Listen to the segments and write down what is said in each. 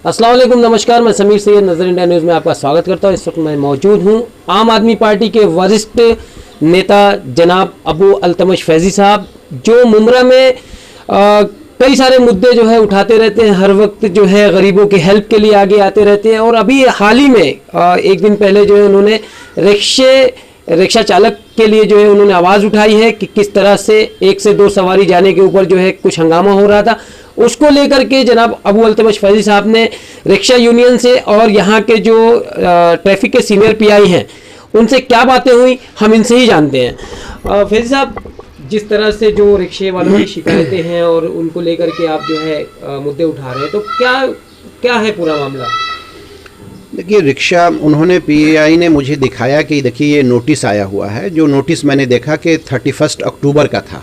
अस्सलाम वालेकुम, नमस्कार। मैं समीर सैयद, नज़र इंडिया न्यूज़ में आपका स्वागत करता हूँ। इस वक्त मैं मौजूद हूँ आम आदमी पार्टी के वरिष्ठ नेता जनाब अबू अल्तमश फैज़ी साहब, जो मुमरा में कई सारे मुद्दे जो है उठाते रहते हैं। हर वक्त जो है गरीबों की हेल्प के लिए आगे आते रहते हैं। और अभी हाल ही में एक दिन पहले जो है उन्होंने रिक्शा चालक के लिए जो है उन्होंने आवाज़ उठाई है कि किस तरह से 1 से 2 सवारी जाने के ऊपर जो है कुछ हंगामा हो रहा था। उसको लेकर के जनाब अबू अल्तमश फैज़ी साहब ने रिक्शा यूनियन से और यहाँ के जो ट्रैफिक के सीनियर पीआई हैं उनसे क्या बातें हुई, हम इनसे ही जानते हैं। फैज़ी साहब, जिस तरह से जो रिक्शे वालों की शिकायतें हैं और उनको लेकर के आप जो है मुद्दे उठा रहे हैं, तो क्या है पूरा मामला? देखिए, रिक्शा उन्होंने पीआई ने मुझे दिखाया कि देखिए ये नोटिस आया हुआ है। जो नोटिस मैंने देखा कि 31 अक्टूबर का था,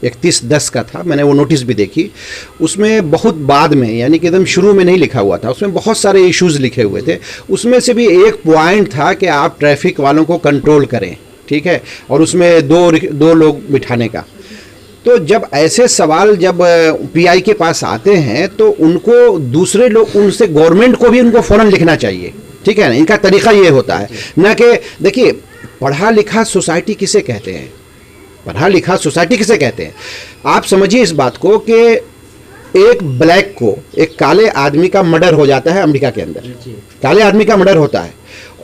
31/10 का था। मैंने वो नोटिस भी देखी। उसमें बहुत बाद में, यानी कि एकदम शुरू में नहीं लिखा हुआ था। उसमें बहुत सारे इश्यूज़ लिखे हुए थे। उसमें से भी एक पॉइंट था कि आप ट्रैफिक वालों को कंट्रोल करें, ठीक है, और उसमें दो लोग बिठाने का। तो जब ऐसे सवाल जब पीआई के पास आते हैं तो उनको दूसरे लोग, उनसे गवर्नमेंट को भी उनको फ़ौरन लिखना चाहिए, ठीक है ना। इनका तरीका ये होता है ना कि देखिए, पढ़ा लिखा सोसाइटी किसे कहते हैं? पढ़ा लिखा सोसाइटी किसे कहते हैं? आप समझिए इस बात को कि एक ब्लैक को, एक काले आदमी का मर्डर हो जाता है अमेरिका के अंदर। काले आदमी का मर्डर होता है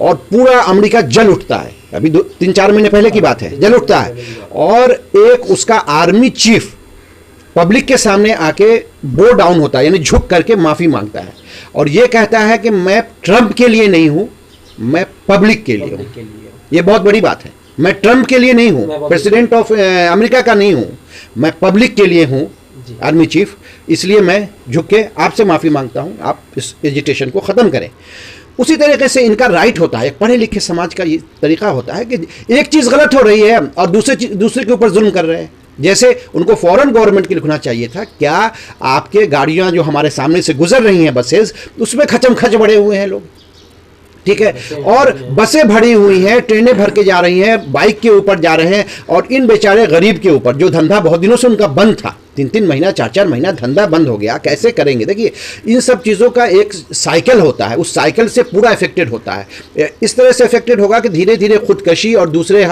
और पूरा अमेरिका जल उठता है। अभी 3-4 महीने पहले की बात है, जल उठता है। और एक उसका आर्मी चीफ पब्लिक के सामने आके बो डाउन होता है, यानी झुक करके माफ़ी मांगता है और ये कहता है कि मैं ट्रंप के लिए नहीं हूँ, मैं पब्लिक के लिए हूँ। ये बहुत बड़ी बात है। मैं ट्रंप के लिए नहीं हूँ, प्रेसिडेंट ऑफ अमेरिका का नहीं हूँ, मैं पब्लिक के लिए हूँ, आर्मी चीफ। इसलिए मैं झुक के आपसे माफ़ी मांगता हूँ, आप इस एजिटेशन को ख़त्म करें। उसी तरीके से इनका राइट होता है, पढ़े लिखे समाज का ये तरीका होता है कि एक चीज़ गलत हो रही है और दूसरे के ऊपर जुल्म कर रहे हैं। जैसे उनको फौरन गवर्नमेंट के लिखना चाहिए था, क्या आपके गाड़ियाँ जो हमारे सामने से गुजर रही हैं, बसेस, उसमें खचम खच बड़े हुए हैं लोग, ठीक है, और बसें भरी हुई हैं, ट्रेनें भर के जा रही हैं, बाइक के ऊपर जा रहे हैं, और इन बेचारे गरीब के ऊपर जो धंधा बहुत दिनों से उनका बंद था, 3-3 महीना 4-4 महीना धंधा बंद हो गया, कैसे करेंगे? देखिए, इन सब चीज़ों का एक साइकिल होता है, उस साइकिल से पूरा इफेक्टेड होता है। इस तरह से इफेक्टेड होगा कि धीरे धीरे खुदकशी और दूसरे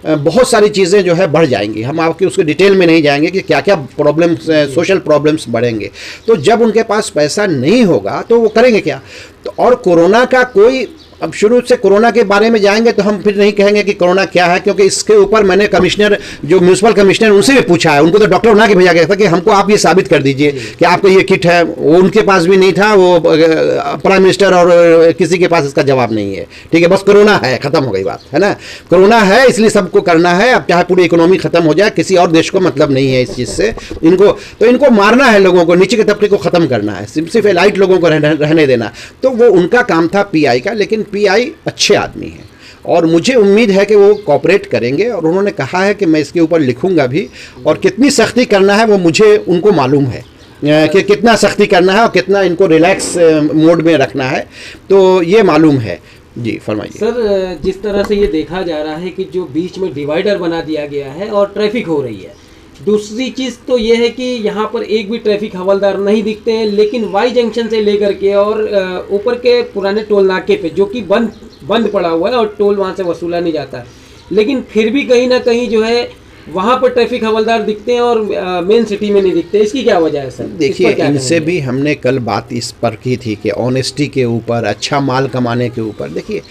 बहुत सारी चीज़ें जो है बढ़ जाएंगी। हम आपके उसके डिटेल में नहीं जाएंगे कि क्या क्या प्रॉब्लम्स, सोशल प्रॉब्लम्स बढ़ेंगे। तो जब उनके पास पैसा नहीं होगा तो वो करेंगे क्या? तो और कोरोना का कोई, अब शुरू से कोरोना के बारे में जाएंगे तो हम फिर नहीं कहेंगे कि कोरोना क्या है, क्योंकि इसके ऊपर मैंने कमिश्नर, जो म्यूनसिपल कमिश्नर, उनसे भी पूछा है। उनको तो डॉक्टर बना के भेजा गया था कि हमको आप ये साबित कर दीजिए कि आपका ये किट है। वो उनके पास भी नहीं था, वो प्राइम मिनिस्टर और किसी के पास इसका जवाब नहीं है, ठीक है। बस कोरोना है, ख़त्म हो गई बात, है ना। कोरोना है इसलिए सबको करना है। अब चाहे पूरी इकोनॉमी ख़त्म हो जाए, किसी और देश को मतलब नहीं है इस चीज़ से। इनको मारना है, लोगों को, नीचे के तबके को ख़त्म करना है, सिर्फ एलाइट लोगों को रहने देना। तो वो उनका काम था पीआई का। लेकिन पीआई अच्छे आदमी हैं और मुझे उम्मीद है कि वो कोऑपरेट करेंगे। और उन्होंने कहा है कि मैं इसके ऊपर लिखूंगा भी, और कितनी सख्ती करना है वो मुझे, उनको मालूम है कि कितना सख्ती करना है और कितना इनको रिलैक्स मोड में रखना है, तो ये मालूम है। जी फरमाइए सर। जिस तरह से ये देखा जा रहा है कि जो बीच में डिवाइडर बना दिया गया है और ट्रैफिक हो रही है, दूसरी चीज़ तो ये है कि यहाँ पर एक भी ट्रैफिक हवलदार नहीं दिखते हैं, लेकिन वाई जंक्शन से लेकर के और ऊपर के पुराने टोल नाके पे, जो कि बंद पड़ा हुआ है और टोल वहाँ से वसूला नहीं जाता, लेकिन फिर भी कहीं ना कहीं जो है वहाँ पर ट्रैफिक हवलदार दिखते हैं और मेन सिटी में नहीं दिखते। इसकी क्या वजह है सर? देखिए, इनसे भी हमने कल बात इस पर की थी कि ऑनेस्टी के ऊपर, अच्छा माल कमाने के ऊपर। देखिए,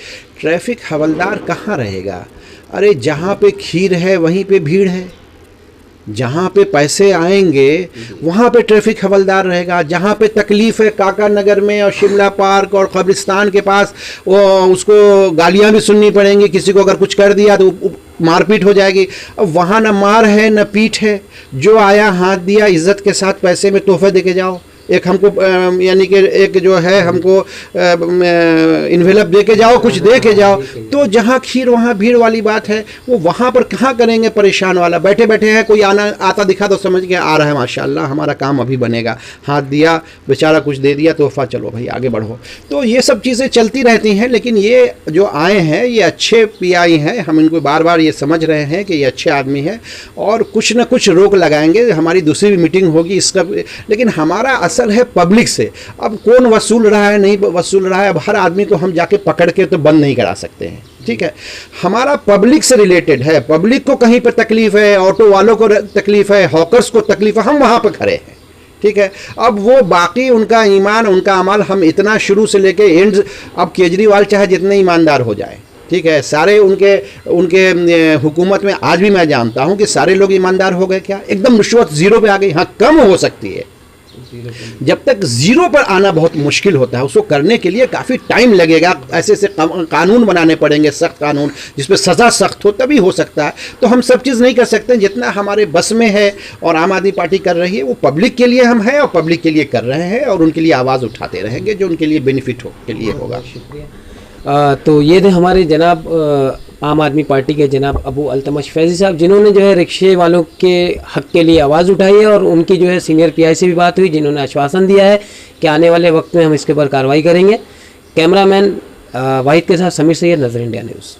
ट्रैफिक हवलदार कहाँ रहेगा? अरे जहाँ पे खीर है वहीं पे भीड़ है, जहाँ पे पैसे आएंगे वहाँ पे ट्रैफिक हवलदार रहेगा। जहाँ पे तकलीफ़ है काका नगर में और शिमला पार्क और कब्रिस्तान के पास, वो उसको गालियाँ भी सुननी पड़ेंगी। किसी को अगर कुछ कर दिया तो मारपीट हो जाएगी। अब वहाँ न मार है न पीठ है, जो आया हाथ दिया, इज़्ज़त के साथ पैसे में तोहफे दे के जाओ। एक हमको यानी कि एक जो है हमको इन्वेलप दे के जाओ, कुछ दे के जाओ। तो जहाँ खीर वहाँ भीड़ वाली बात है। वो वहाँ पर कहाँ करेंगे परेशान वाला? बैठे बैठे हैं, कोई आता दिखा तो समझ के आ रहा है, माशाल्लाह हमारा काम अभी बनेगा, हाथ दिया बेचारा, कुछ दे दिया तोहफा, चलो भाई आगे बढ़ो। तो ये सब चीज़ें चलती रहती हैं। लेकिन ये जो आए हैं ये अच्छे पीआई हैं। हम इनको बार बार ये समझ रहे हैं कि ये अच्छे आदमी हैं और कुछ न कुछ रोक लगाएंगे। हमारी दूसरी भी मीटिंग होगी इसका, लेकिन हमारा असल है पब्लिक से। अब कौन वसूल रहा है नहीं वसूल रहा है, अब हर आदमी को हम जाके पकड़ के तो बंद नहीं करा सकते हैं, ठीक है। हमारा पब्लिक से रिलेटेड है, पब्लिक को कहीं पर तकलीफ है, ऑटो वालों को तकलीफ है, हॉकर्स को तकलीफ है, हम वहाँ पर खड़े हैं, ठीक है। अब वो बाकी उनका ईमान उनका अमल हम इतना शुरू से लेके एंड, अब केजरीवाल चाहे जितने ईमानदार हो जाए, ठीक है, सारे उनके हुकूमत में आज भी मैं जानता हूं कि सारे लोग ईमानदार हो गए क्या? एकदम रिश्वत जीरो पे आ गई। हाँ, कम हो सकती है, जब तक जीरो पर आना बहुत मुश्किल होता है, उसको करने के लिए काफ़ी टाइम लगेगा। ऐसे ऐसे कानून बनाने पड़ेंगे, सख्त कानून जिसपे सज़ा सख्त हो, तभी हो सकता है। तो हम सब चीज़ नहीं कर सकते, जितना हमारे बस में है और आम आदमी पार्टी कर रही है वो पब्लिक के लिए हम हैं और पब्लिक के लिए कर रहे हैं और उनके लिए आवाज़ उठाते रहेंगे जो उनके लिए बेनिफिट हो के लिए होगा। तो ये थे हमारे जनाब आम आदमी पार्टी के जनाब अबू अल्तमश फैज़ी साहब, जिन्होंने जो है रिक्शे वालों के हक़ के लिए आवाज़ उठाई है और उनकी जो है सीनियर पीआई से भी बात हुई, जिन्होंने आश्वासन दिया है कि आने वाले वक्त में हम इसके ऊपर कार्रवाई करेंगे। कैमरामैन वाहिद के साथ समीर सैयद, नज़र इंडिया न्यूज़।